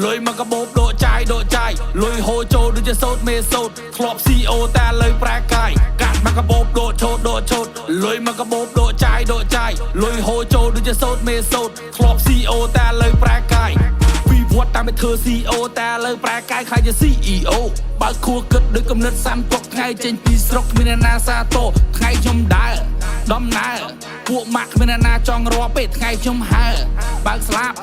លុយមកកបោបដូចាយលុយហូរចូលដូចជាសោតមេសោតធ្លាប់ CEO តែលើប្រែកាយកាត់មកកបោបដូឆោតលុយមកកបោបដូចាយលុយហូរចូលដូចជាសោតមេសោតធ្លាប់ CEO តែលើប្រែកាយវិវត្តតាមទៅធ្វើ CEO តែលើប្រែកាយខ្លាចជា CEO បើខួរគិតដូចកំណត់សាំពុកថ្ងៃចេញពីស្រុកគ្មានអ្នកណាសាទរថ្ងៃខ្ញុំដើរដំណើរពួកម៉ាក់គ្មានអ្នកណាចង់រាប់ពេលថ្ងៃខ្ញុំហើបើកស្លាប់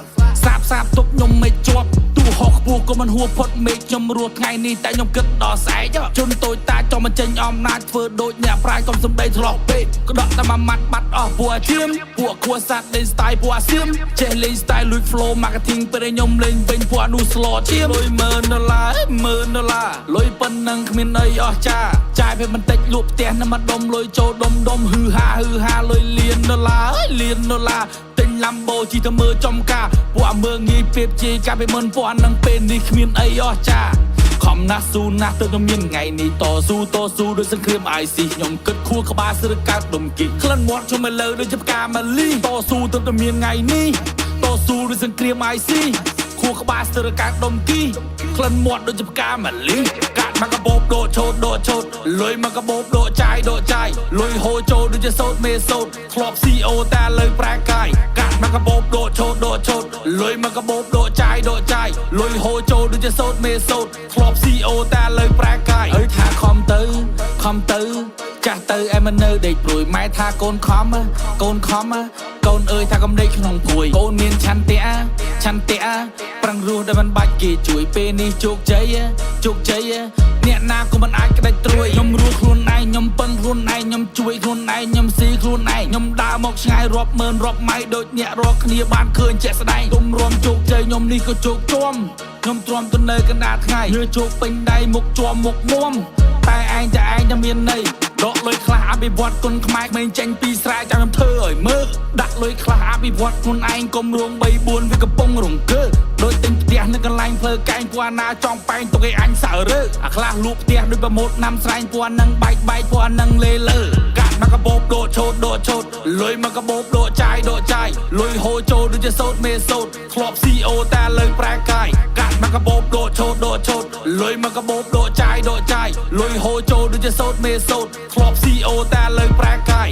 សាបទុកខ្ញុំមិនជាប់ទូហោះខ្ពស់ក៏មិនហួសផុតមេឃខ្ញុំរស់ថ្ងៃនេះតែខ្ញុំគិតដល់ស្អែកជន់តូចតាចចង់មកចេញអំណាចធ្វើដូចអ្នកប្រាជ្ញកុំសំដីធ្លោះពេកក្តក់តែមួយម៉ាត់បាត់អស់ពួកអាជឿមពួកខួសសាត់លេង style ពួកអាសៀមចេះលេង style លួច flow marketing ពេលខ្ញុំលេងវិញពួកអានោះ slot ជាលុយ$1,000,000លុយប៉ុណ្ណឹងគ្មានអីអស្ចារ្យចាយពេលបន្តិចលក់ផ្ទះនឹងមកដុំលុយចូលដុំហឺហាលុយ$1,000,000ទិញ Lambo ជីទៅមើលចំការពួកអាមើងងាយពេបជេរកាប់ពីមុនពួកអានឹងពេលនេះគ្មានអីអស្ចារ្យខំណាស់ស៊ូណាស់ទៅតែមានថ្ងៃនេះតស៊ូដូចសង្គ្រាម IC ខ្ញុំគិតខួរក្បាលស្រើកើតដុំគិកក្លិនមាត់ខ្ញុំមកលើដូចជាផ្កាម៉ាលីតស៊ូទៅតែមានថ្ងៃនេះតស៊ូដូចសង្គ្រាម IC ខួរក្បាលស្រើកើតដុំគីក្លិនមាត់ដូចជាផ្កាម៉ាលីកាត់មកកបោបដូឆោតលុយមកកបោបដូចាយលុយហូរចូលដូចជាសោតមេសោតធ្លាប់ CEO តែលើប្រែកាយកាត់មកកបោបដូឆោតលុយមកកបោបដូចាយលុយហូរចូលដូចជាសោតមេសោតធ្លាប់ CEO តែលើប្រែកាយអើថាខំទៅចាស់ទៅឯមិននៅដេកព្រួយម៉ែថាកូនខំកូនអើយថាកំដេកក្នុងព្រួយកូនមានឆន្ទៈប្រឹងរស់ដែលមិនបាច់គេជួយពេលនេះជោគជ័យអ្នកណាក៏មិនអាចក្តិចត្រួយខ្ញុំរស់ខ្លួនឯងខ្ញុំពឹងខ្លួនឯងខ្ញុំជួយខ្លួនឯងខ្ញុំស៊ីខ្លួនឯងខ្ញុំដើរមកឆ្ងាយរាប់ម៉ឺនរាប់ម៉ៃដូចអ្នករាល់គ្នាបានឃើញជាក់ស្ដែងគុំរំជោគជ័យខ្ញុំនេះក៏ជោគជាំខ្ញុំទ្រាំទៅនៅកណ្ដាលថ្ងៃញើជោគពេញដៃមុខជាប់មុខមុំតែឯងតែមានន័យដកលុយខ្លះអភិវឌ្ឍគុនខ្មែរក្មេងចេញពីស្រែចាំខ្ញុំធ្វើឲ្យមើលដាក់លុយខ្លះអភិវឌ្ឍខ្លួនឯងកុំរង3 4វាកំពុងរង្គើដូចទិញផ្ទះនៅកន្លែងធ្វើកែងពណ៌ណាចង់ប៉ែងទុកឲ្យអញសើរើអាខ្លះលក់ផ្ទះដូចប្រម៉ូតណាំស្រែងពណ៌នឹងបែកពណ៌នឹងលេលើកាត់មកកបោបដូឆោតលុយមកកបោបដូចាយលុយហូរចូលដូចជាសោតមេសោតធ្លាប់ CEO តែលើប្រែកាយកាត់មកកបោបដូឆោតលុយមកកបោបដូចាយលុយហូរចូលដូចជាសោតមេសោតធ្លាប់ CEO តែលើប្រែកាយ